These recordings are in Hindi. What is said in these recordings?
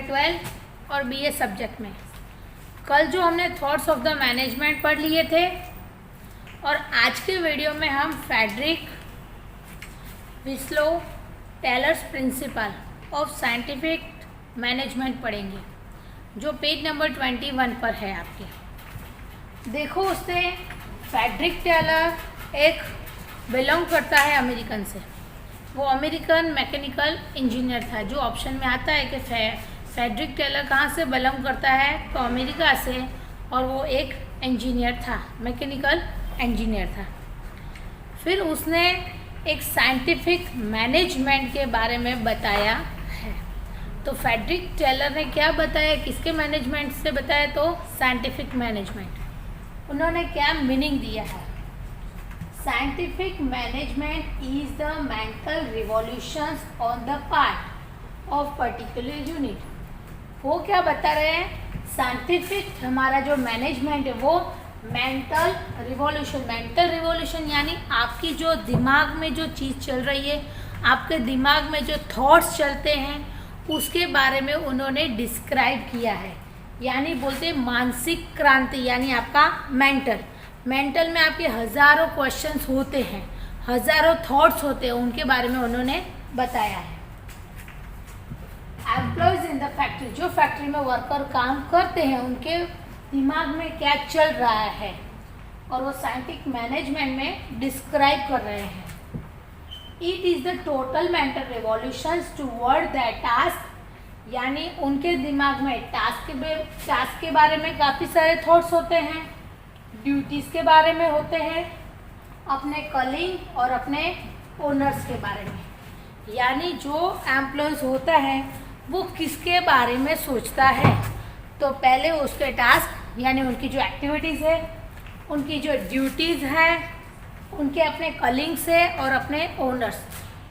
12 और बीए सब्जेक्ट में। कल जो हमने थॉट्स ऑफ द मैनेजमेंट पढ़ लिए थे और आज के वीडियो में हम Frederick Winslow Taylor's principle of scientific management पढ़ेंगे, जो पेज नंबर 21 पर है आपके। देखो, उससे फ्रेडरिक टेलर एक बिलोंग करता है अमेरिकन से। वो अमेरिकन मैकेनिकल इंजीनियर था। जो ऑप्शन में आता है कि फ्रेडरिक टेलर कहाँ से बिलोंग करता है, तो अमेरिका से, और वो एक इंजीनियर था, मैकेनिकल इंजीनियर था। फिर उसने एक साइंटिफिक मैनेजमेंट के बारे में बताया है। तो फ्रेडरिक टेलर ने क्या बताया, किसके मैनेजमेंट से बताया, तो साइंटिफिक मैनेजमेंट। उन्होंने क्या मीनिंग दिया है, scientific management is the mental revolutions on the part of particular unit. वो क्या बता रहे हैं, साइंटिफिक हमारा जो मैनेजमेंट है वो मेंटल रिवॉल्यूशन यानी आपकी जो दिमाग में जो चीज़ चल रही है, आपके दिमाग में जो थॉट्स चलते हैं, उसके बारे में उन्होंने डिस्क्राइब किया है। यानी बोलते हैं मानसिक क्रांति, यानी आपका मेंटल में आपके हज़ारों क्वेश्चंस होते हैं, हज़ारों थॉट्स होते हैं, उनके बारे में उन्होंने बताया है। एम्प्लॉयज इन द फैक्ट्री, जो फैक्ट्री में वर्कर काम करते हैं, उनके दिमाग में क्या चल रहा है, और वो साइंटिफिक मैनेजमेंट में डिस्क्राइब कर रहे हैं। It is the total mental revolutions toward that task, यानी उनके दिमाग में टास्क के बारे में काफ़ी सारे थॉट्स होते हैं, ड्यूटीज़ के बारे में होते हैं, अपने कलीग और अपने ओनर्स के बारे में। यानी जो एम्प्लॉयज़ होता है वो किसके बारे में सोचता है, तो पहले उसके टास्क यानी उनकी जो एक्टिविटीज़ है, उनकी जो ड्यूटीज़ है, उनके अपने कलीग से और अपने ओनर्स,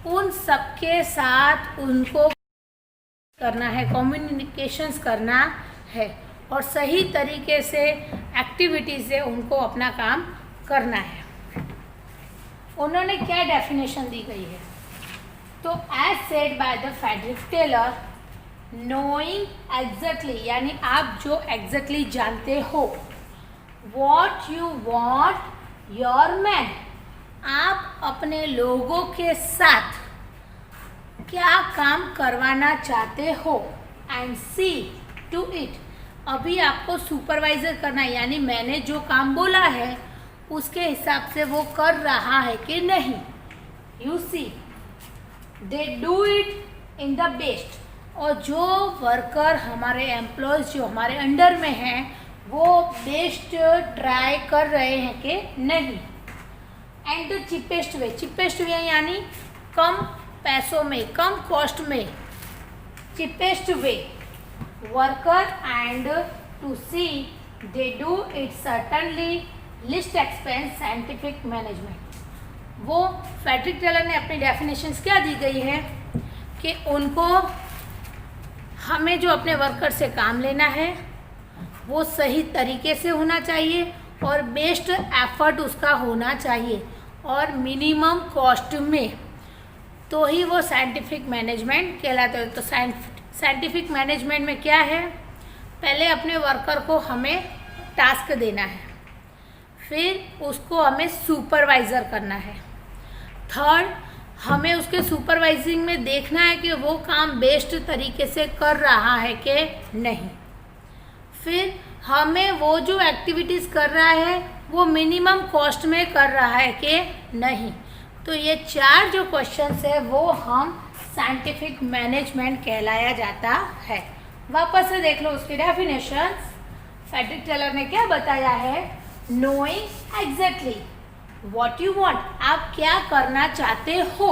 उन सबके साथ उनको करना है, कम्युनिकेशंस करना है, और सही तरीके से एक्टिविटीज़ से उनको अपना काम करना है। उन्होंने क्या डेफिनेशन दी गई है, तो as said by the Frederick Taylor, knowing exactly, यानी आप जो एग्जैक्टली जानते हो, what you want your man, आप अपने लोगों के साथ क्या काम करवाना चाहते हो, एंड सी टू इट, अभी आपको सुपरवाइजर करना है, यानी मैंने जो काम बोला है उसके हिसाब से वो कर रहा है कि नहीं। You see they do it in the best, और जो वर्कर हमारे एम्प्लॉयज़ जो हमारे अंडर में हैं वो बेस्ट ट्राई कर रहे हैं कि नहीं। एंड द चीपेस्ट वे यानी कम पैसों में, कम कॉस्ट में, cheapest way worker, and to see they do it certainly least expense scientific management. वो फ्रेडरिक टेलर ने अपनी डेफिनेशंस क्या दी गई है कि उनको, हमें जो अपने वर्कर से काम लेना है वो सही तरीके से होना चाहिए और बेस्ट एफर्ट उसका होना चाहिए और मिनिमम कॉस्ट में, तो ही वो साइंटिफिक मैनेजमेंट कहलाता है। तो साइंटिफिक मैनेजमेंट में क्या है, पहले अपने वर्कर को हमें टास्क देना है, फिर उसको हमें सुपरवाइज़र करना है, थर्ड हमें उसके सुपरवाइजिंग में देखना है कि वो काम बेस्ट तरीके से कर रहा है कि नहीं, फिर हमें वो जो एक्टिविटीज़ कर रहा है वो मिनिमम कॉस्ट में कर रहा है कि नहीं। तो ये चार जो क्वेश्चंस है वो हम साइंटिफिक मैनेजमेंट कहलाया जाता है। वापस से देख लो उसकी डेफिनेशंस। फ्रेडरिक टेलर ने क्या बताया है, knowing exactly what you want, आप क्या करना चाहते हो,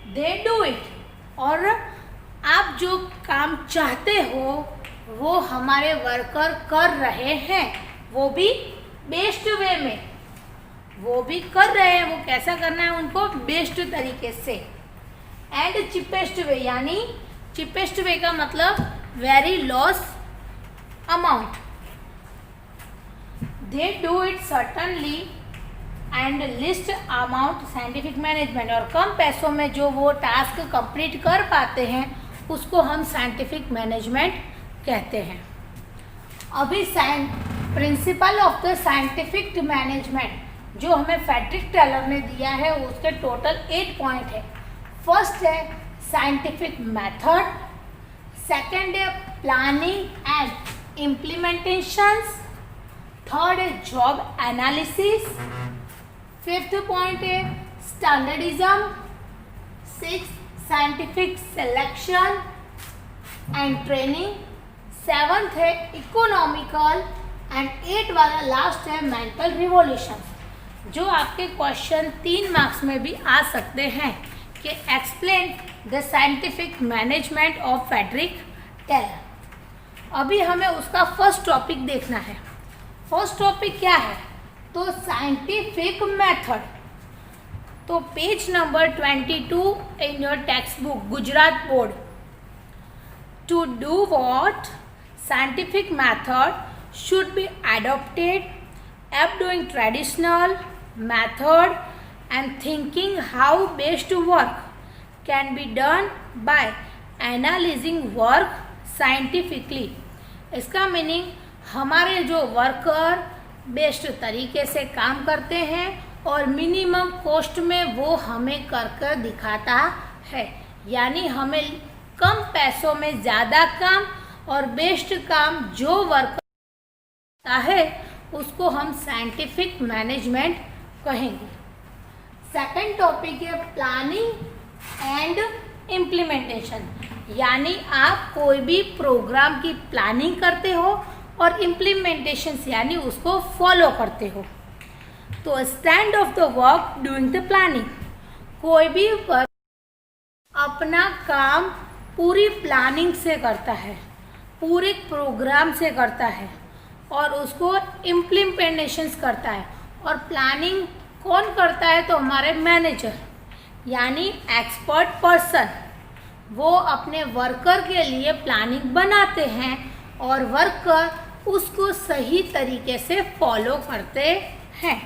दे डू इट, और आप जो काम चाहते हो वो हमारे वर्कर कर रहे हैं, वो भी बेस्ट वे में, वो भी कर रहे हैं, वो कैसा करना है उनको, बेस्ट तरीके से। एंड चीपेस्ट वे, यानी चीपेस्ट वे का मतलब very loss amount, they do it certainly and list amount scientific management, और कम पैसों में जो वो टास्क कंप्लीट कर पाते हैं उसको हम साइंटिफिक मैनेजमेंट कहते हैं। अभी principle of the scientific management जो हमें फ्रेडरिक टेलर ने दिया है उसके टोटल 8 पॉइंट है। फर्स्ट है साइंटिफिक मेथड, सेकंड है प्लानिंग एंड इम्प्लीमेंटेशंस, थर्ड है जॉब एनालिसिस, फिफ्थ पॉइंट है standardism, sixth scientific selection and training, seventh है इकोनॉमिकल एंड 8 वाला लास्ट है मेंटल रिवॉल्यूशन। जो आपके क्वेश्चन 3 मार्क्स में भी आ सकते हैं कि explain the scientific management of Frederick Taylor. अभी हमें उसका फर्स्ट टॉपिक देखना है। फर्स्ट टॉपिक क्या है? तो साइंटिफिक मेथड। तो page number 22 in your text book Gujarat board. To do what? Scientific method should be adopted, doing traditional method and thinking how best work can be done by analyzing work scientifically। इसका मीनिंग हमारे जो वर्कर बेस्ट तरीके से काम करते हैं और मिनिमम कॉस्ट में वो हमें कर दिखाता है, यानी हमें कम पैसों में ज़्यादा काम और बेस्ट काम जो वर्कर करता है उसको हम साइंटिफिक मैनेजमेंट कहेंगे। सेकंड टॉपिक है प्लानिंग एंड इम्प्लीमेंटेशन, यानी आप कोई भी प्रोग्राम की प्लानिंग करते हो और इम्प्लीमेंटेशन यानी उसको फॉलो करते हो। तो stand of the work doing the planning, कोई भी वर्क अपना काम पूरी प्लानिंग से करता है, पूरे प्रोग्राम से करता है और उसको इम्प्लीमेंटेशंस करता है। और प्लानिंग कौन करता है? तो हमारे मैनेजर यानी एक्सपर्ट पर्सन, वो अपने वर्कर के लिए प्लानिंग बनाते हैं और वर्कर उसको सही तरीके से फॉलो करते हैं।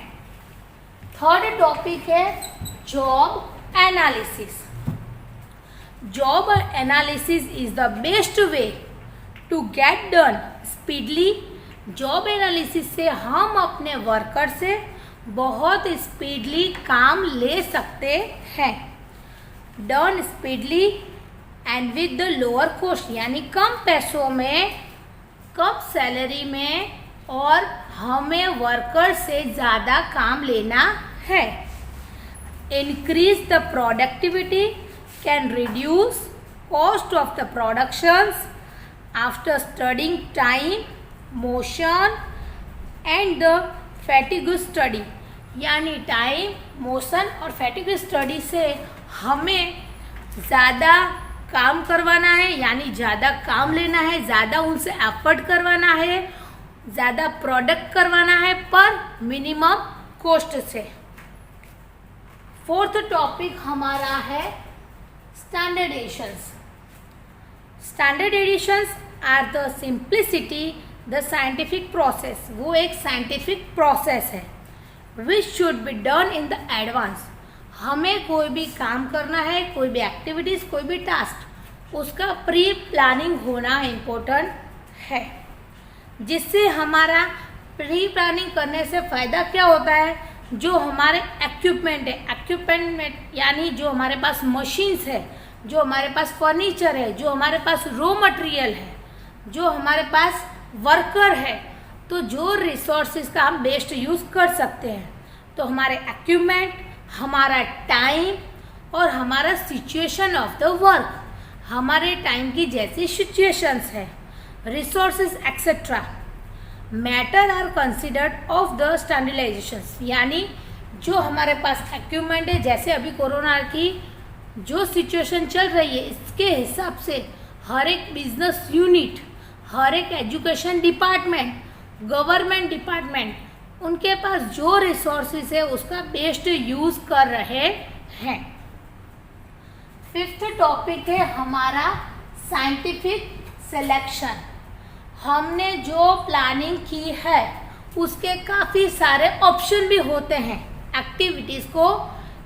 थर्ड टॉपिक है job analysis. Job analysis is the best way to get done speedily. Job analysis से हम अपने वर्कर से बहुत स्पीडली काम ले सकते हैं। Done speedily and with the lower cost, यानी कम पैसों में, कम सैलरी में और हमें वर्कर से ज़्यादा काम लेना है। Increase the productivity, can reduce cost of the productions after studying time, motion and the fatigue study, यानी टाइम, मोशन और फैटिग स्टडी से हमें ज़्यादा काम करवाना है, यानी ज़्यादा काम लेना है, ज़्यादा उनसे एफर्ट करवाना है, ज़्यादा प्रोडक्ट करवाना है पर मिनिमम कॉस्ट से। फोर्थ टॉपिक हमारा है standardizations. Standardizations are the simplicity the scientific process, वो एक साइंटिफिक प्रोसेस है which should be done in the advance. हमें कोई भी काम करना है, कोई भी एक्टिविटीज़, कोई भी टास्क, उसका प्री प्लानिंग होना इम्पोर्टेंट है। जिससे हमारा प्री प्लानिंग करने से फ़ायदा क्या होता है? जो हमारे इक्विपमेंट है, इक्विपमेंट यानी जो हमारे पास मशीन्स है, जो हमारे पास फर्नीचर है, जो हमारे पास रॉ मटेरियल है, जो हमारे पास वर्कर है, तो जो रिसोर्सेज का हम बेस्ट यूज़ कर सकते हैं। तो हमारे इक्विपमेंट, हमारा टाइम और हमारा सिचुएशन ऑफ द वर्क, हमारे टाइम की जैसी सिचुएशंस है, resources etcetera matter are considered of the standardizations, यानी जो हमारे पास इक्विपमेंट है, जैसे अभी कोरोना की जो सिचुएशन चल रही है इसके हिसाब से हर एक बिजनेस यूनिट, हर एक एजुकेशन डिपार्टमेंट, गवर्नमेंट डिपार्टमेंट, उनके पास जो रिसोर्सेज है उसका बेस्ट यूज़ कर रहे हैं। फिफ्थ टॉपिक है हमारा साइंटिफिक सिलेक्शन। हमने जो प्लानिंग की है उसके काफ़ी सारे ऑप्शन भी होते हैं एक्टिविटीज़ को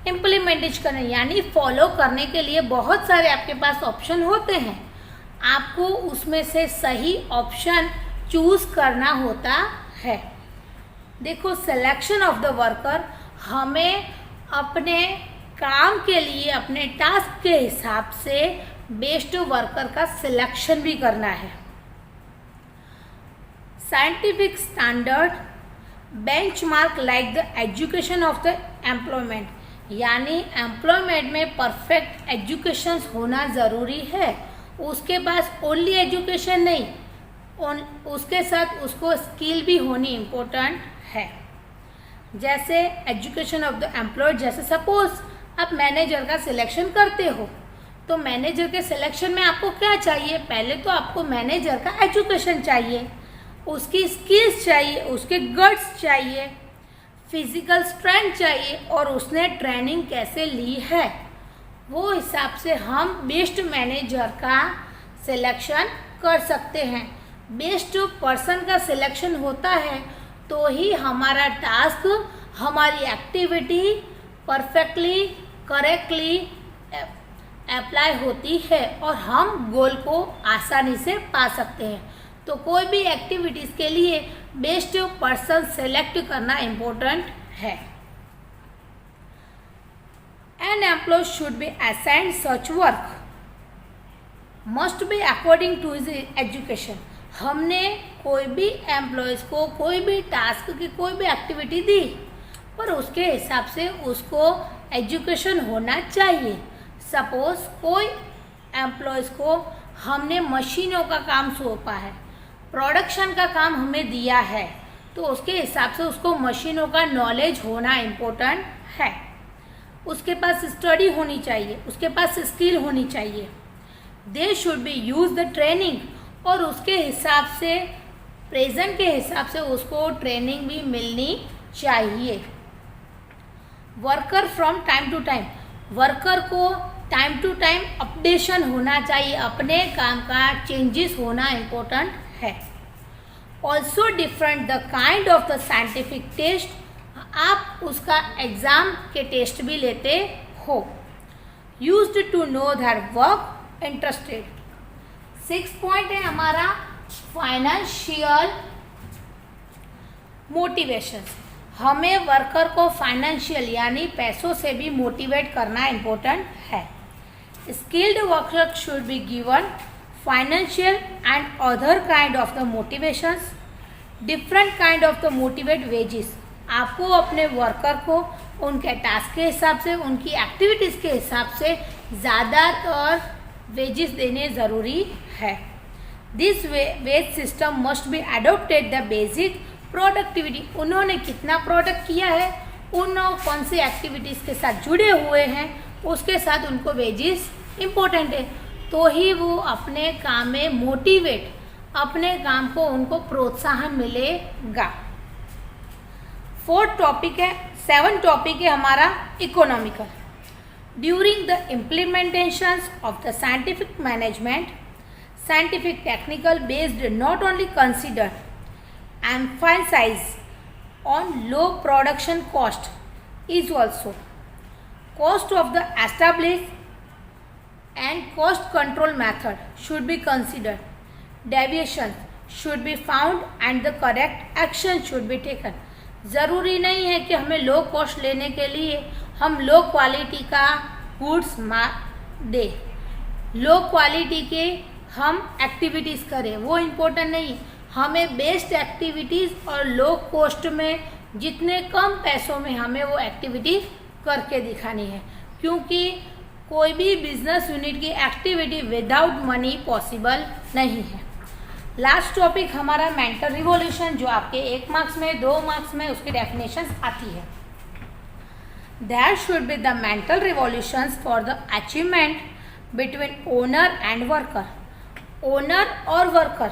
इम्प्लीमेंटेज करने यानी फॉलो करने के लिए बहुत सारे आपके पास ऑप्शन होते हैं, आपको उसमें से सही ऑप्शन चूज करना होता है। देखो, सिलेक्शन ऑफ द वर्कर, हमें अपने काम के लिए अपने टास्क के हिसाब से बेस्ट वर्कर का सिलेक्शन भी करना है। Scientific standard benchmark like the education of the employment, यानी एम्प्लॉयमेंट में परफेक्ट एजुकेशन होना ज़रूरी है। उसके पास ओनली एजुकेशन नहीं, उसके साथ उसको स्किल भी होनी इम्पोर्टेंट है। जैसे एजुकेशन ऑफ द एम्प्लॉय, जैसे सपोज आप मैनेजर का सिलेक्शन करते हो, तो मैनेजर के सिलेक्शन में आपको क्या चाहिए? पहले तो आपको मैनेजर का एजुकेशन चाहिए, उसकी स्किल्स चाहिए, उसके गट्स चाहिए, फिजिकल स्ट्रेंथ चाहिए और उसने ट्रेनिंग कैसे ली है, वो हिसाब से हम बेस्ट मैनेजर का सिलेक्शन कर सकते हैं। बेस्ट पर्सन का सिलेक्शन होता है तो ही हमारा टास्क, हमारी एक्टिविटी परफेक्टली, करेक्टली अप्लाई होती है और हम गोल को आसानी से पा सकते हैं। तो कोई भी एक्टिविटीज़ के लिए बेस्ट पर्सन सेलेक्ट करना इम्पोर्टेंट है। An employee should be assigned such work must be according to his education। हमने कोई भी एम्प्लॉयज़ को कोई भी टास्क की कोई भी एक्टिविटी दी, पर उसके हिसाब से उसको एजुकेशन होना चाहिए। सपोज कोई एम्प्लॉयज़ को हमने मशीनों का काम सौंपा है, प्रोडक्शन का काम हमें दिया है, तो उसके हिसाब से उसको मशीनों का नॉलेज होना इम्पोर्टेंट है। उसके पास स्टडी होनी चाहिए, उसके पास स्किल होनी चाहिए। They should be use the training, और उसके हिसाब से प्रेजेंट के हिसाब से उसको ट्रेनिंग भी मिलनी चाहिए। Worker from time to time, worker को टाइम टू टाइम अपडेशन होना चाहिए, अपने काम का चेंजेस होना इम्पोर्टेंट है। Also different the kind of the scientific test, आप उसका एग्ज़ाम के टेस्ट भी लेते हो। Used to know that work interested. 6 point है हमारा फाइनेंशियल मोटिवेशन। हमें वर्कर को फाइनेंशियल यानी पैसों से भी मोटिवेट करना इम्पोर्टेंट है। Skilled worker should be given financial and other kind of the motivations. Different kind of the motivate wages, आपको अपने वर्कर को उनके टास्क के हिसाब से, उनकी एक्टिविटीज़ के हिसाब से ज़्यादातर वेजेस देने ज़रूरी है। This wage system must be adopted the basic productivity, उन्होंने कितना प्रोडक्ट किया है, उन कौन सी एक्टिविटीज़ के साथ जुड़े हुए हैं, उसके साथ उनको वेजेस इम्पोर्टेंट है, तो ही वो अपने काम में मोटिवेट, अपने काम को उनको प्रोत्साहन मिलेगा। 4 टॉपिक है, 7 टॉपिक है हमारा economical. During the implementation of the scientific management, scientific technical based not only consider emphasize on low production cost is also cost of the established and cost control method should be considered. Deviations should be found and the correct action should be taken. ज़रूरी नहीं है कि हमें लो कॉस्ट लेने के लिए हम लो क्वालिटी का गुड्स दे, लो क्वालिटी के हम एक्टिविटीज़ करें, वो इम्पोर्टेंट नहीं। हमें बेस्ट एक्टिविटीज़ और लो कॉस्ट में जितने कम पैसों में हमें वो एक्टिविटी करके दिखानी है, क्योंकि कोई भी बिजनेस यूनिट की एक्टिविटी विदाउट मनी पॉसिबल नहीं है। लास्ट टॉपिक हमारा मेंटल रिवॉल्यूशन, जो आपके 1 मार्क्स में, 2 मार्क्स में उसकी डेफिनेशन आती है। There should be the mental revolutions for the achievement between owner and worker. Owner और वर्कर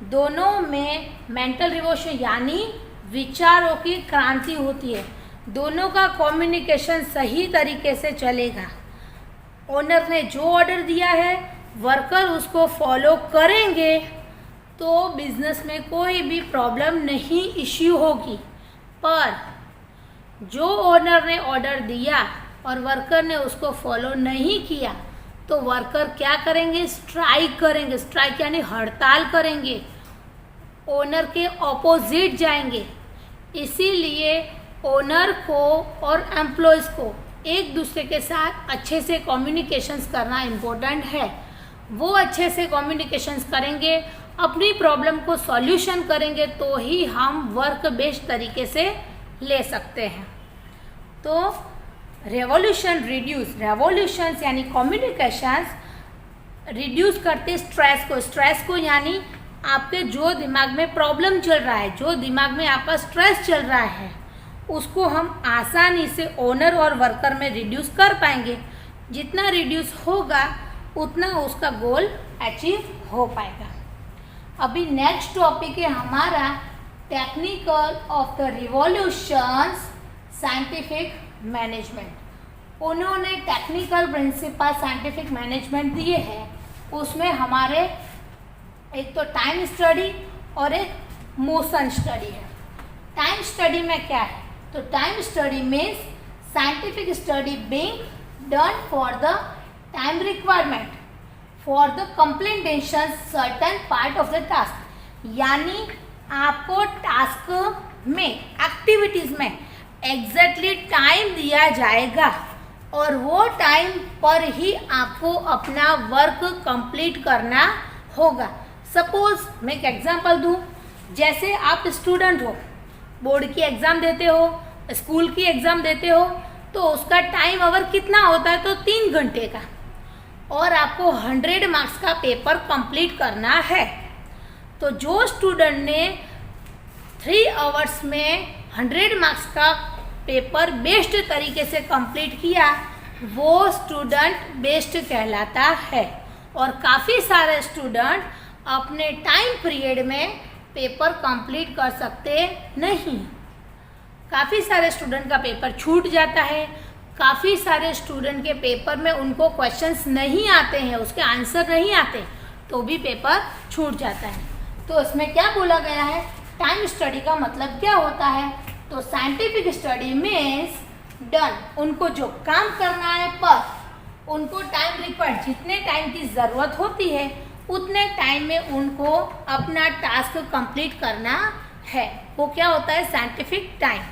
दोनों में मेंटल रिवॉल्यूशन यानी विचारों की क्रांति होती है, दोनों का कम्युनिकेशन सही तरीके से चलेगा। ओनर ने जो ऑर्डर दिया है, वर्कर उसको फॉलो करेंगे तो बिजनेस में कोई भी प्रॉब्लम नहीं इश्यू होगी। पर जो ओनर ने ऑर्डर दिया और वर्कर ने उसको फॉलो नहीं किया तो वर्कर क्या करेंगे, स्ट्राइक करेंगे। स्ट्राइक यानी हड़ताल करेंगे, ओनर के ऑपोजिट जाएंगे। इसीलिए ओनर को और एम्प्लॉयज़ को एक दूसरे के साथ अच्छे से कम्युनिकेशंस करना इम्पोर्टेंट है। वो अच्छे से कम्युनिकेशंस करेंगे, अपनी प्रॉब्लम को सॉल्यूशन करेंगे, तो ही हम वर्क बेस्ड तरीके से ले सकते हैं। तो रेवोल्यूशन रिड्यूस, रेवोल्यूशंस यानी कम्युनिकेशंस रिड्यूस करते स्ट्रेस को यानी आपके जो दिमाग में प्रॉब्लम चल रहा है, जो दिमाग में आपका स्ट्रेस चल रहा है, उसको हम आसानी से ओनर और वर्कर में रिड्यूस कर पाएंगे। जितना रिड्यूस होगा उतना उसका गोल अचीव हो पाएगा। अभी नेक्स्ट टॉपिक है हमारा technical of the revolutions scientific management. उन्होंने टेक्निकल प्रिंसिपल साइंटिफिक मैनेजमेंट दिए हैं। उसमें हमारे एक तो टाइम स्टडी और एक मोशन स्टडी है। टाइम स्टडी में क्या है, तो time study means scientific study being done for the time requirement for the completion certain part of the task. यानी आपको टास्क में, एक्टिविटीज में एग्जैक्टली टाइम दिया जाएगा और वो टाइम पर ही आपको अपना वर्क कंप्लीट करना होगा। सपोज मैं एक एग्जांपल दूं, जैसे आप स्टूडेंट हो, बोर्ड की एग्ज़ाम देते हो, स्कूल की एग्ज़ाम देते हो, तो उसका टाइम अवर कितना होता है, तो 3 घंटे का, और आपको 100 मार्क्स का पेपर कंप्लीट करना है। तो जो स्टूडेंट ने 3 आवर्स में 100 मार्क्स का पेपर बेस्ट तरीके से कंप्लीट किया, वो स्टूडेंट बेस्ट कहलाता है। और काफ़ी सारे स्टूडेंट अपने टाइम पीरियड में पेपर कंप्लीट कर सकते नहीं। काफ़ी सारे स्टूडेंट का पेपर छूट जाता है, काफ़ी सारे स्टूडेंट के पेपर में उनको क्वेश्चंस नहीं आते हैं, उसके आंसर नहीं आते, तो भी पेपर छूट जाता है। तो इसमें क्या बोला गया है, टाइम स्टडी का मतलब क्या होता है, तो साइंटिफिक स्टडी मीन्स डन, उनको जो काम करना है पर उनको टाइम रिक्वायर्ड, जितने टाइम की ज़रूरत होती है उतने टाइम में उनको अपना टास्क कंप्लीट करना है, वो क्या होता है, साइंटिफिक टाइम।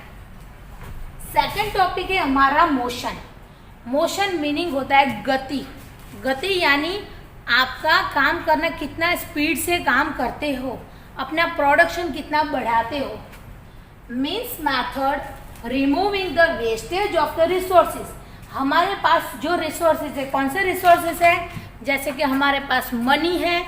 सेकंड टॉपिक है हमारा मोशन। मोशन मीनिंग होता है गति। गति यानी आपका काम करना, कितना स्पीड से काम करते हो, अपना प्रोडक्शन कितना बढ़ाते हो। Means method removing the wastage of the resources. हमारे पास जो रिसोर्सेज है, कौन से रिसोर्सेज है, जैसे कि हमारे पास मनी है,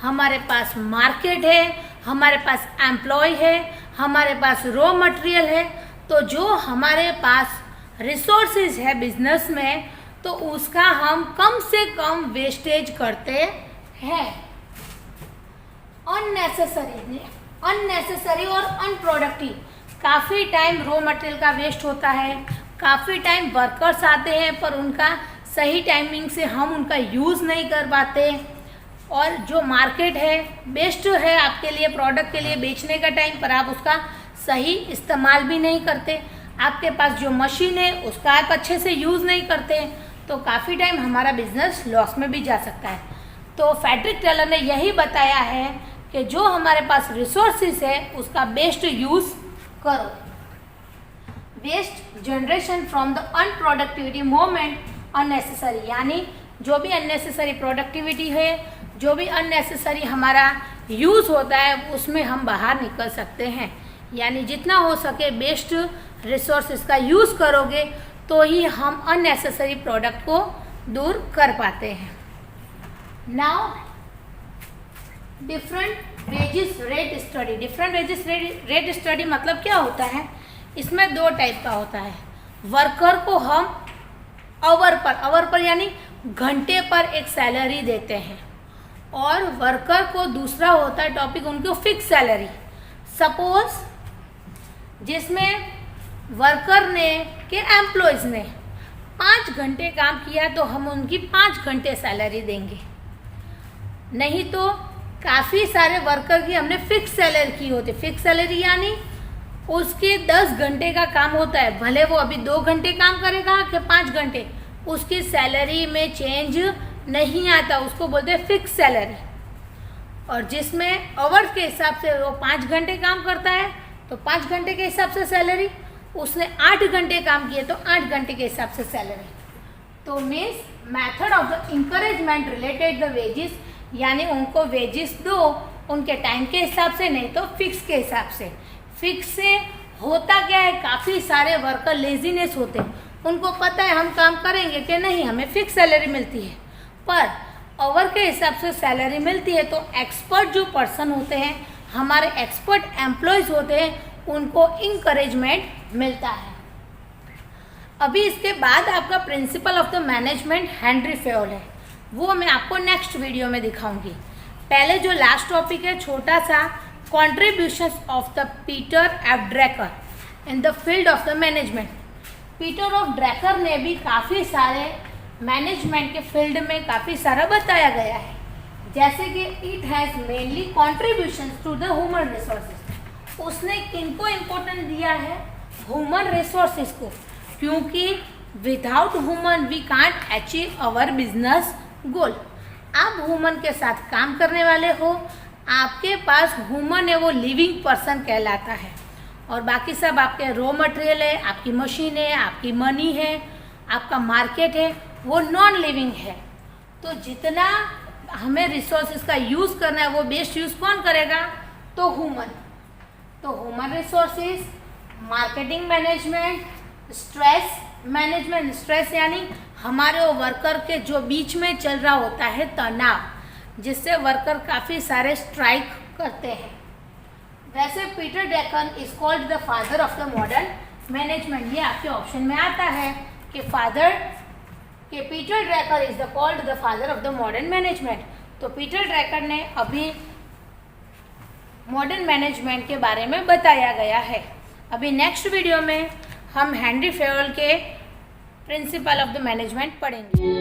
हमारे पास मार्केट है, हमारे पास एम्प्लॉय है, हमारे पास रॉ मटेरियल है। तो जो हमारे पास रिसोर्सेज है बिजनेस में, तो उसका हम कम से कम वेस्टेज करते हैं। अननेसेसरी और अनप्रोडक्टिव, काफ़ी टाइम रॉ मटेरियल का वेस्ट होता है, काफ़ी टाइम वर्कर्स आते हैं पर उनका सही टाइमिंग से हम उनका यूज़ नहीं कर पाते, और जो मार्केट है बेस्ट है आपके लिए, प्रोडक्ट के लिए बेचने का टाइम, पर आप उसका सही इस्तेमाल भी नहीं करते। आपके पास जो मशीन है उसका आप अच्छे से यूज़ नहीं करते, तो काफ़ी टाइम हमारा बिजनेस लॉस में भी जा सकता है। तो फ्रेडरिक टेलर ने यही बताया है कि जो हमारे पास रिसोर्सेज है उसका बेस्ट यूज़ करो। Waste generation from the unproductivity moment unnecessary, यानी जो भी अननेसेसरी प्रोडक्टिविटी है, जो भी अननेसेसरी हमारा यूज़ होता है, उसमें हम बाहर निकल सकते हैं। यानी जितना हो सके बेस्ट रिसोर्सेज का यूज़ करोगे तो ही हम अननेसेसरी प्रोडक्ट को दूर कर पाते हैं। Now different wages rate study. Different wages rate study मतलब क्या होता है, इसमें 2 टाइप का होता है। वर्कर को हम आवर पर यानी घंटे पर एक सैलरी देते हैं, और वर्कर को दूसरा होता है टॉपिक उनको फिक्स सैलरी। सपोज जिसमें वर्कर ने के एम्प्लॉयज़ ने 5 घंटे काम किया तो हम उनकी 5 घंटे सैलरी देंगे। नहीं तो काफ़ी सारे वर्कर की हमने फिक्स सैलरी की होती। फिक्स सैलरी यानी उसके 10 घंटे का काम होता है, भले वो अभी 2 घंटे काम करेगा कि 5 घंटे, उसकी सैलरी में चेंज नहीं आता, उसको बोलते हैं फिक्स सैलरी। और जिसमें आवर्स के हिसाब से वो 5 घंटे काम करता है तो 5 घंटे के हिसाब से सैलरी, उसने 8 घंटे काम किए तो 8 घंटे के हिसाब से सैलरी। तो means method of the encouragement related the wages, यानी उनको वेजेस दो उनके टाइम के हिसाब से, नहीं तो फिक्स के हिसाब से। फिक्स से होता क्या है, काफ़ी सारे वर्कर लेजीनेस होते हैं, उनको पता है हम काम करेंगे कि नहीं, हमें फिक्स सैलरी मिलती है, पर आवर के हिसाब से सैलरी मिलती है। तो एक्सपर्ट जो पर्सन होते हैं, हमारे एक्सपर्ट एम्प्लॉयज़ होते हैं, उनको इंकरेजमेंट मिलता है। अभी इसके बाद आपका principal of the management Henry Fayol है, वो मैं आपको नेक्स्ट वीडियो में दिखाऊंगी। पहले जो लास्ट टॉपिक है छोटा सा, contributions of the Peter F Drucker in the field of the management. Peter of Drucker ने भी काफ़ी सारे मैनेजमेंट के फील्ड में काफ़ी सारा बताया गया है, जैसे कि it has mainly contributions to the human resources. उसने किनको इम्पोर्टेंट दिया है, ह्यूमन रिसोर्सेज को, क्योंकि without human we can't achieve our business goal. आप ह्यूमन के साथ काम करने वाले हो, आपके पास ह्यूमन है, वो लिविंग पर्सन कहलाता है, और बाकी सब आपके रॉ मटेरियल है, आपकी मशीन है, आपकी मनी है, आपका मार्केट है, वो नॉन लिविंग है। तो जितना हमें रिसोर्सेज का यूज़ करना है वो बेस्ट यूज़ कौन करेगा, तो ह्यूमन। तो human resources, marketing management, stress management. Stress यानी हमारे वर्कर के जो बीच में चल रहा होता है तनाव, जिससे वर्कर काफ़ी सारे स्ट्राइक करते हैं। वैसे Peter Drucker is called the father of the modern management, ये आपके ऑप्शन में आता है कि Peter Drucker is the called the father of the modern management. तो पीटर ड्रैकर ने अभी मॉडर्न मैनेजमेंट के बारे में बताया गया है। अभी नेक्स्ट वीडियो में हम हेनरी फेयोल के प्रिंसिपल ऑफ द मैनेजमेंट पढ़ेंगे।